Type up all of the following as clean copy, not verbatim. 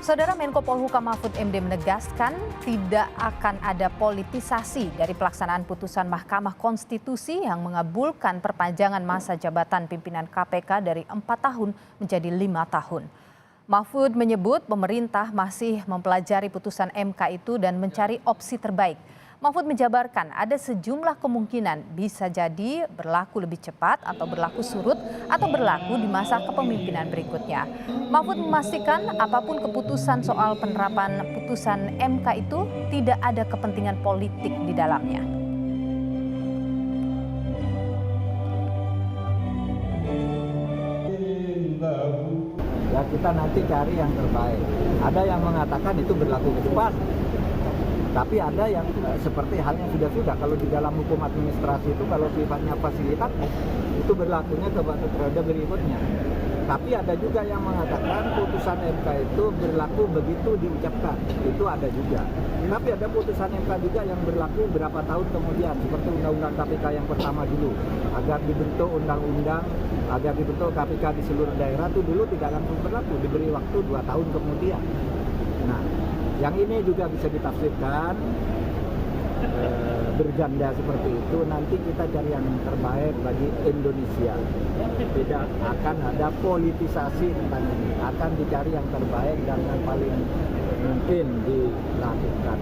Saudara Menko Polhukam Mahfud MD menegaskan tidak akan ada politisasi dari pelaksanaan putusan Mahkamah Konstitusi yang mengabulkan perpanjangan masa jabatan pimpinan KPK dari 4 tahun menjadi 5 tahun. Mahfud menyebut pemerintah masih mempelajari putusan MK itu dan mencari opsi terbaik. Mahfud menjabarkan ada sejumlah kemungkinan bisa jadi berlaku lebih cepat atau berlaku surut atau berlaku di masa kepemimpinan berikutnya. Mahfud memastikan apapun keputusan soal penerapan putusan MK itu tidak ada kepentingan politik di dalamnya. Ya kita nanti cari yang terbaik. Ada yang mengatakan itu berlaku cepat. Tapi ada yang seperti halnya sudah kalau di dalam hukum administrasi itu kalau sifatnya fasilitas itu berlakunya ke periode berikutnya. Tapi ada juga yang mengatakan putusan MK itu berlaku begitu diucapkan, itu ada juga. Tapi ada putusan MK juga yang berlaku berapa tahun kemudian, seperti Undang-Undang KPK yang pertama dulu, agar dibentuk undang-undang, agar dibentuk KPK di seluruh daerah itu dulu tidak langsung berlaku, diberi waktu 2 tahun kemudian. Nah, yang ini juga bisa ditafsirkan berganda seperti itu. Nanti kita cari yang terbaik bagi Indonesia. Tidak akan ada politisasi tentang ini. Akan dicari yang terbaik dan yang paling mungkin dilakukan.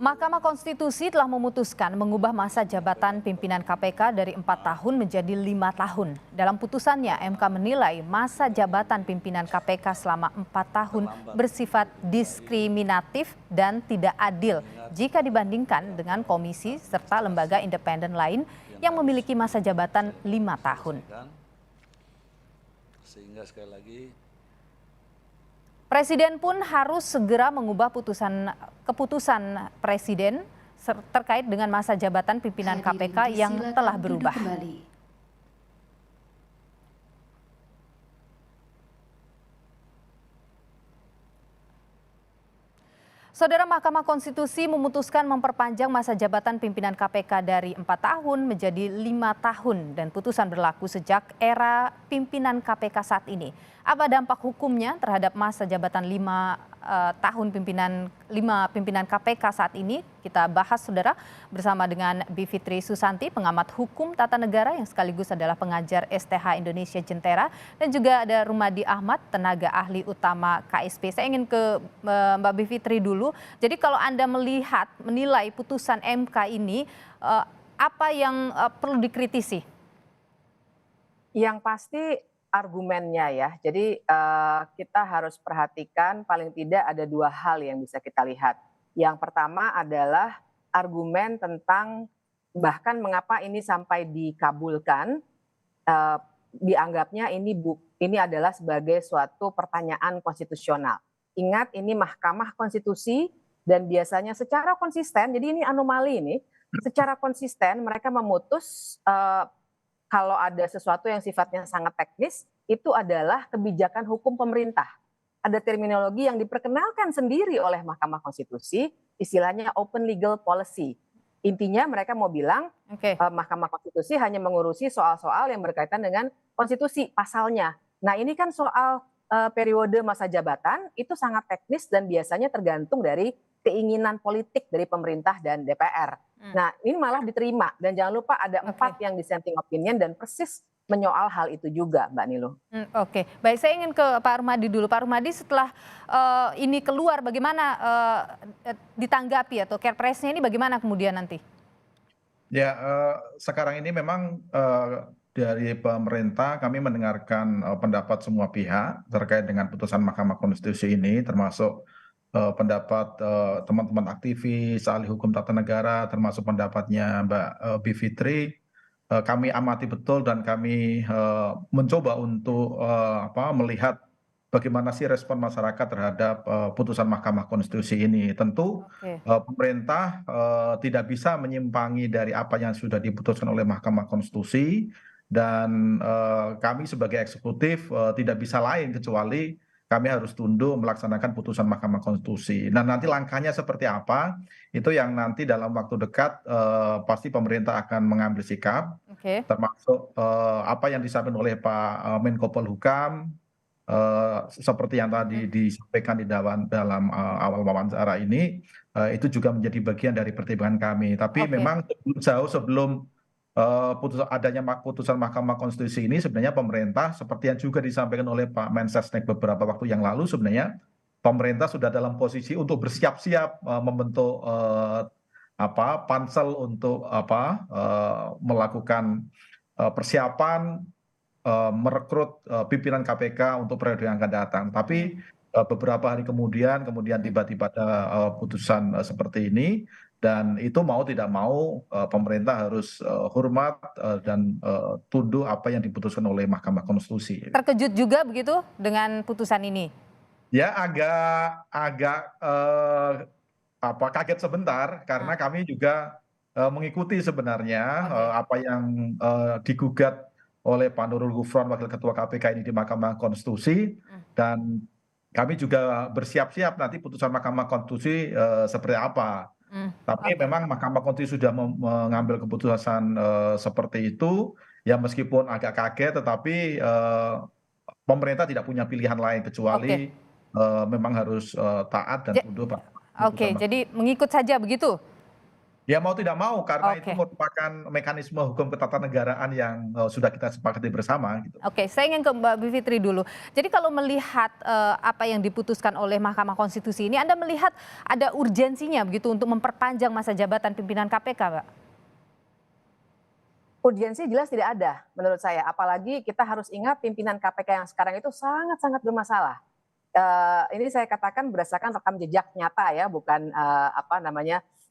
Mahkamah Konstitusi telah memutuskan mengubah masa jabatan pimpinan KPK dari 4 tahun menjadi 5 tahun. Dalam putusannya, MK menilai masa jabatan pimpinan KPK selama 4 tahun bersifat diskriminatif dan tidak adil jika dibandingkan dengan komisi serta lembaga independen lain yang memiliki masa jabatan 5 tahun. Sehingga sekali lagi Presiden pun harus segera mengubah keputusan Presiden terkait dengan masa jabatan pimpinan KPK yang telah berubah. Saudara, Mahkamah Konstitusi memutuskan memperpanjang masa jabatan pimpinan KPK dari 4 tahun menjadi 5 tahun dan putusan berlaku sejak era pimpinan KPK saat ini. Apa dampak hukumnya terhadap masa jabatan 5 pimpinan KPK saat ini? Kita bahas, saudara, bersama dengan Bivitri Susanti, pengamat hukum tata negara yang sekaligus adalah pengajar STH Indonesia Jentera, dan juga ada Rumadi Ahmad, tenaga ahli utama KSP. Saya ingin ke Mbak Bivitri dulu. Jadi kalau Anda menilai putusan MK ini, apa yang perlu dikritisi? Yang pasti argumennya ya. Jadi kita harus perhatikan paling tidak ada 2 hal yang bisa kita lihat. Yang pertama adalah argumen tentang bahkan mengapa ini sampai dikabulkan, dianggapnya ini adalah sebagai suatu pertanyaan konstitusional. Ingat, ini Mahkamah Konstitusi dan biasanya secara konsisten, jadi ini anomali ini, secara konsisten mereka memutus kalau ada sesuatu yang sifatnya sangat teknis, itu adalah kebijakan hukum pemerintah. Ada terminologi yang diperkenalkan sendiri oleh Mahkamah Konstitusi, istilahnya open legal policy. Intinya mereka mau bilang Mahkamah Konstitusi hanya mengurusi soal-soal yang berkaitan dengan konstitusi, pasalnya. Nah, ini kan soal periode masa jabatan, itu sangat teknis dan biasanya tergantung dari keinginan politik dari pemerintah dan DPR. Nah, ini malah diterima, dan jangan lupa ada 4 yang dissenting opinion dan persis menyoal hal itu juga, Mbak Niluh. Oke, baik, saya ingin ke Pak Rumadi dulu. Pak Rumadi, setelah ini keluar, bagaimana ditanggapi atau Kepresnya ini bagaimana kemudian nanti? Ya, sekarang ini memang dari pemerintah kami mendengarkan pendapat semua pihak terkait dengan putusan Mahkamah Konstitusi ini, termasuk pendapat teman-teman aktivis, ahli hukum tata negara, termasuk pendapatnya Mbak Bivitri. Kami amati betul dan kami mencoba untuk melihat bagaimana sih respon masyarakat terhadap putusan Mahkamah Konstitusi ini. Tentu pemerintah tidak bisa menyimpangi dari apa yang sudah diputuskan oleh Mahkamah Konstitusi, dan kami sebagai eksekutif tidak bisa lain kecuali kami harus tunduk melaksanakan putusan Mahkamah Konstitusi. Nah, nanti langkahnya seperti apa, itu yang nanti dalam waktu dekat pasti pemerintah akan mengambil sikap, termasuk apa yang disampaikan oleh Pak Menko Polhukam, seperti yang tadi disampaikan di dalam awal wawancara ini, itu juga menjadi bagian dari pertimbangan kami. Tapi Oke. memang jauh sebelum adanya putusan Mahkamah Konstitusi ini, sebenarnya pemerintah seperti yang juga disampaikan oleh Pak Mensesnek beberapa waktu yang lalu, sebenarnya pemerintah sudah dalam posisi untuk bersiap-siap membentuk pansel untuk melakukan persiapan merekrut pimpinan KPK untuk periode yang akan datang. Tapi beberapa hari kemudian tiba-tiba ada putusan seperti ini, dan itu mau tidak mau pemerintah harus hormat dan tunduk apa yang diputuskan oleh Mahkamah Konstitusi. Terkejut juga begitu dengan putusan ini? Ya agak kaget sebentar, karena kami juga mengikuti sebenarnya apa yang digugat oleh Pak Nurul Gufron, Wakil Ketua KPK ini di Mahkamah Konstitusi, dan kami juga bersiap-siap nanti putusan Mahkamah Konstitusi seperti apa. Tapi memang Mahkamah Konstitusi sudah mengambil keputusan seperti itu, ya meskipun agak kaget, tetapi pemerintah tidak punya pilihan lain kecuali memang harus taat dan tunduk pada putusan. Oke, jadi mengikut saja begitu? Ya mau tidak mau, karena itu merupakan mekanisme hukum ketatanegaraan yang sudah kita sepakati bersama. Gitu. Oke, saya ingin ke Mbak Bivitri dulu. Jadi kalau melihat apa yang diputuskan oleh Mahkamah Konstitusi ini, Anda melihat ada urgensinya begitu untuk memperpanjang masa jabatan pimpinan KPK, Mbak? Urgensi jelas tidak ada menurut saya. Apalagi kita harus ingat pimpinan KPK yang sekarang itu sangat-sangat bermasalah. Ini saya katakan berdasarkan rekam jejak nyata ya, bukan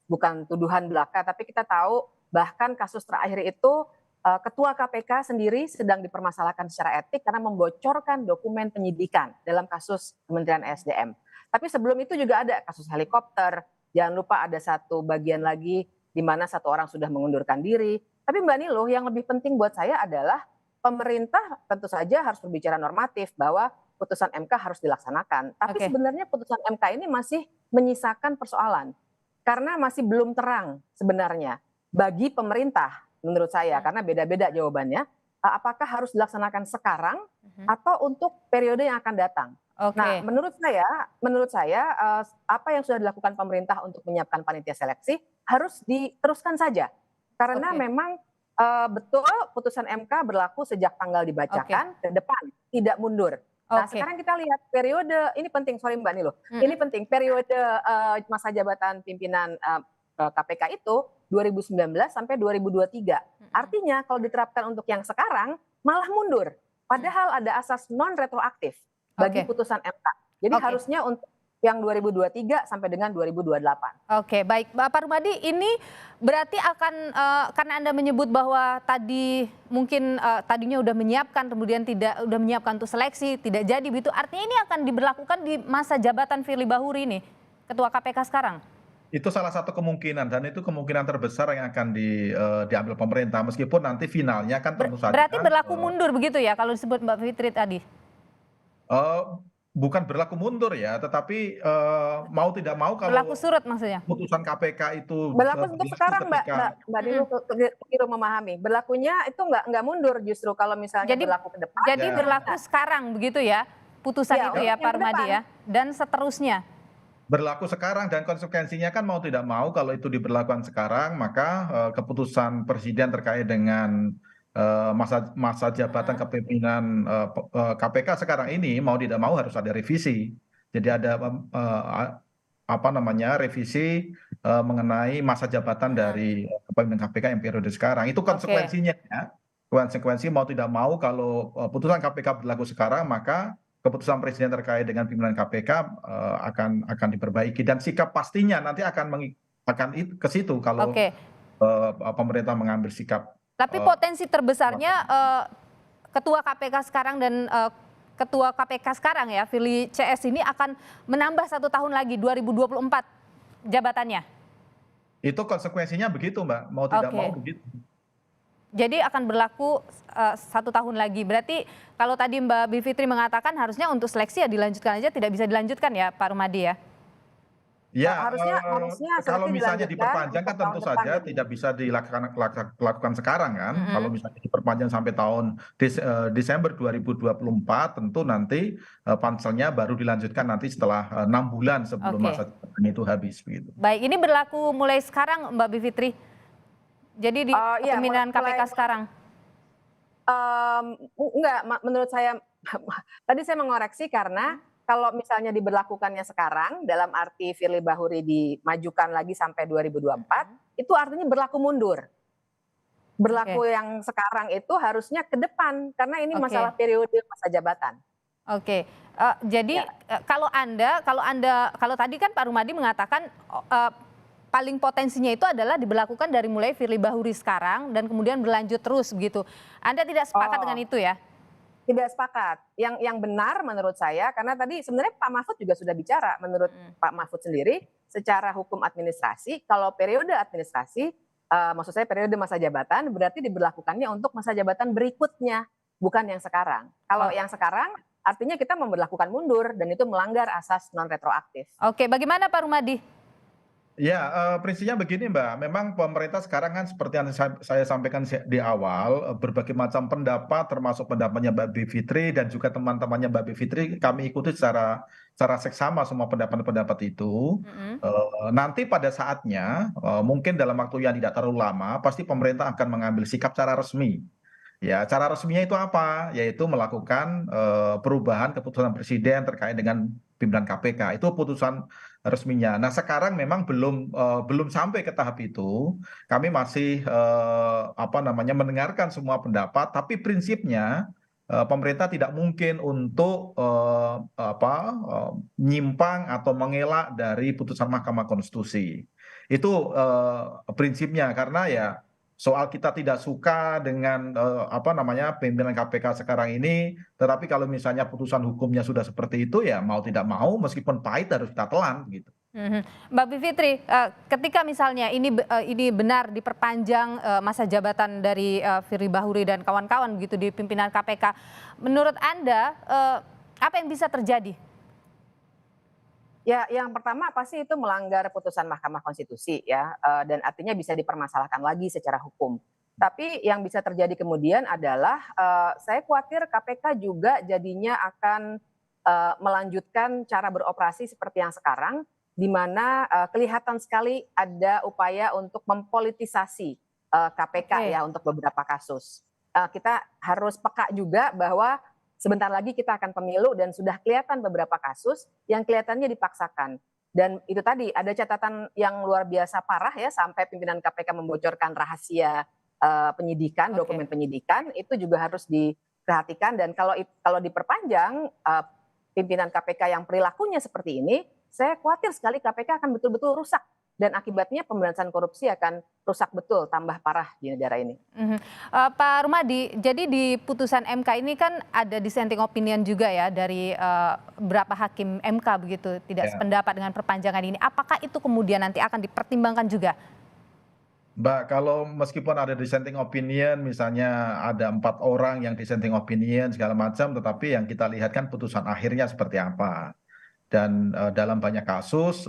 bukan tuduhan belaka, tapi kita tahu bahkan kasus terakhir itu Ketua KPK sendiri sedang dipermasalahkan secara etik karena membocorkan dokumen penyidikan dalam kasus Kementerian SDM. Tapi sebelum itu juga ada kasus helikopter, jangan lupa ada satu bagian lagi di mana satu orang sudah mengundurkan diri. Tapi Mbak Niluh, yang lebih penting buat saya adalah pemerintah tentu saja harus berbicara normatif bahwa putusan MK harus dilaksanakan. Tapi sebenarnya putusan MK ini masih menyisakan persoalan. Karena masih belum terang sebenarnya bagi pemerintah menurut saya, karena beda-beda jawabannya, apakah harus dilaksanakan sekarang atau untuk periode yang akan datang. Nah, menurut saya apa yang sudah dilakukan pemerintah untuk menyiapkan panitia seleksi harus diteruskan saja. Karena memang betul putusan MK berlaku sejak tanggal dibacakan ke depan, tidak mundur. Nah, sekarang kita lihat periode, ini penting, sorry Mbak Niluh, ini penting, periode masa jabatan pimpinan KPK itu 2019 sampai 2023. Artinya kalau diterapkan untuk yang sekarang malah mundur. Padahal ada asas non retroaktif bagi putusan MK. Jadi harusnya untuk yang 2023 sampai dengan 2028. Oke, baik. Pak Rumadi, ini berarti akan, karena Anda menyebut bahwa tadi mungkin tadinya udah menyiapkan, kemudian tidak udah menyiapkan untuk seleksi, tidak jadi begitu. Artinya ini akan diberlakukan di masa jabatan Firly Bahuri nih, Ketua KPK sekarang? Itu salah satu kemungkinan, dan itu kemungkinan terbesar yang akan diambil pemerintah, meskipun nanti finalnya kan tentu saja. Berarti berlaku mundur begitu ya kalau disebut Mbak Fitri tadi? Bukan berlaku mundur ya, tetapi mau tidak mau kalau berlaku surut maksudnya? Putusan KPK itu berlaku untuk sekarang Mbak Niluh keliru memahami. Berlakunya itu nggak mundur justru kalau misalnya berlaku ke depan. Jadi berlaku sekarang begitu ya putusan itu ya Pak Rumadi ya, dan seterusnya. Berlaku sekarang, dan konsekuensinya kan mau tidak mau kalau itu diberlakukan sekarang, maka keputusan presiden terkait dengan masa jabatan kepemimpinan KPK sekarang ini mau tidak mau harus ada revisi. Jadi ada revisi mengenai masa jabatan dari kepemimpinan KPK yang periode sekarang. Itu konsekuensinya ya. Konsekuensi mau tidak mau kalau putusan KPK berlaku sekarang, maka keputusan presiden terkait dengan pimpinan KPK akan diperbaiki, dan sikap pastinya nanti akan ke situ kalau pemerintah mengambil sikap. Tapi potensi terbesarnya Ketua KPK sekarang dan Ketua KPK sekarang ya, Firly CS ini akan menambah 1 tahun lagi 2024 jabatannya. Itu konsekuensinya begitu Mbak, mau tidak mau begitu. Jadi akan berlaku 1 tahun lagi. Berarti kalau tadi Mbak Bivitri mengatakan harusnya untuk seleksi ya dilanjutkan aja, tidak bisa dilanjutkan ya Pak Rumadi ya? Ya, Harusnya kalau seperti misalnya dilanjutkan diperpanjang untuk kan tahun tentu depan saja ini. tidak bisa dilakukan sekarang kan. Kalau Mm-mm. misalnya diperpanjang sampai tahun Desember 2024, tentu nanti panselnya baru dilanjutkan nanti setelah 6 bulan sebelum Oke, masa jabatan itu habis begitu. baik. Ini berlaku mulai sekarang, Mbak Bivitri. Jadi di Iya, kepemimpinan KPK sekarang. Enggak, menurut saya tadi saya mengoreksi karena kalau misalnya diberlakukannya sekarang dalam arti Firly Bahuri dimajukan lagi sampai 2024, itu artinya berlaku mundur. Berlaku Oke, yang sekarang itu harusnya ke depan karena ini masalah oke. periode masa jabatan. Oke, jadi Ya, kalau tadi kan Pak Rumadi mengatakan paling potensinya itu adalah diberlakukan dari mulai Firly Bahuri sekarang dan kemudian berlanjut terus begitu. Anda tidak sepakat dengan oh, itu ya? tidak sepakat. Yang benar menurut saya karena tadi sebenarnya Pak Mahfud juga sudah bicara menurut Pak Mahfud sendiri secara hukum administrasi kalau periode administrasi maksud saya periode masa jabatan berarti diberlakukannya untuk masa jabatan berikutnya, bukan yang sekarang. Kalau Oh, yang sekarang artinya kita memberlakukan mundur dan itu melanggar asas non retroaktif. oke, bagaimana Pak Rumadi? Ya, prinsipnya begini Mbak, memang pemerintah sekarang kan seperti yang saya sampaikan di awal, berbagai macam pendapat termasuk pendapatnya Mbak Bivitri dan juga teman-temannya Mbak Bivitri kami ikuti secara seksama semua pendapat-pendapat itu. Mm-mm. Nanti pada saatnya, mungkin dalam waktu yang tidak terlalu lama, pasti pemerintah akan mengambil sikap secara resmi. Ya, cara resminya itu apa? Yaitu melakukan perubahan keputusan presiden terkait dengan pimpinan KPK. Itu putusan resminya. Nah, sekarang memang belum sampai ke tahap itu. Kami masih apa namanya mendengarkan semua pendapat, tapi prinsipnya pemerintah tidak mungkin untuk nyimpang atau mengelak dari putusan Mahkamah Konstitusi. Itu prinsipnya karena ya soal kita tidak suka dengan apa namanya pimpinan KPK sekarang ini, tetapi kalau misalnya putusan hukumnya sudah seperti itu ya mau tidak mau meskipun pahit harus kita telan gitu. Mhm. Mbak Bivitri, ketika misalnya ini benar diperpanjang masa jabatan dari Firly Bahuri dan kawan-kawan begitu di pimpinan KPK, menurut Anda apa yang bisa terjadi? Ya, yang pertama pasti itu melanggar putusan Mahkamah Konstitusi ya, dan artinya bisa dipermasalahkan lagi secara hukum. Tapi yang bisa terjadi kemudian adalah saya khawatir KPK juga jadinya akan melanjutkan cara beroperasi seperti yang sekarang, di mana kelihatan sekali ada upaya untuk mempolitisasi KPK Oke. ya untuk beberapa kasus. Kita harus peka juga bahwa sebentar lagi kita akan pemilu dan sudah kelihatan beberapa kasus yang kelihatannya dipaksakan. Dan itu tadi ada catatan yang luar biasa parah ya sampai pimpinan KPK membocorkan rahasia penyidikan, Oke. dokumen penyidikan itu juga harus diperhatikan dan kalau diperpanjang pimpinan KPK yang perilakunya seperti ini, saya khawatir sekali KPK akan betul-betul rusak dan akibatnya pemberantasan korupsi akan rusak betul, tambah parah di negara ini. Mhm. Pak Rumadi, jadi di putusan MK ini kan ada dissenting opinion juga ya dari beberapa hakim MK begitu, tidak Ya. sependapat dengan perpanjangan ini. Apakah itu kemudian nanti akan dipertimbangkan juga? Mbak, kalau meskipun ada dissenting opinion, misalnya ada 4 orang yang dissenting opinion segala macam, tetapi yang kita lihat kan putusan akhirnya seperti apa. Dan dalam banyak kasus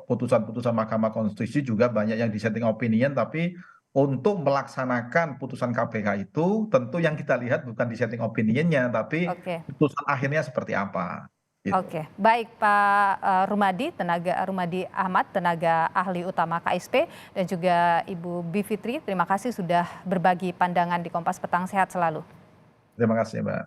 putusan-putusan Mahkamah Konstitusi juga banyak yang dissenting opinion, tapi untuk melaksanakan putusan KPK itu tentu yang kita lihat bukan dissenting opinionnya, tapi Oke. putusan akhirnya seperti apa. Gitu. Oke, baik Pak Rumadi Ahmad, tenaga ahli utama KSP, dan juga Ibu Bivitri, terima kasih sudah berbagi pandangan di Kompas Petang. Sehat selalu. Terima kasih, Mbak.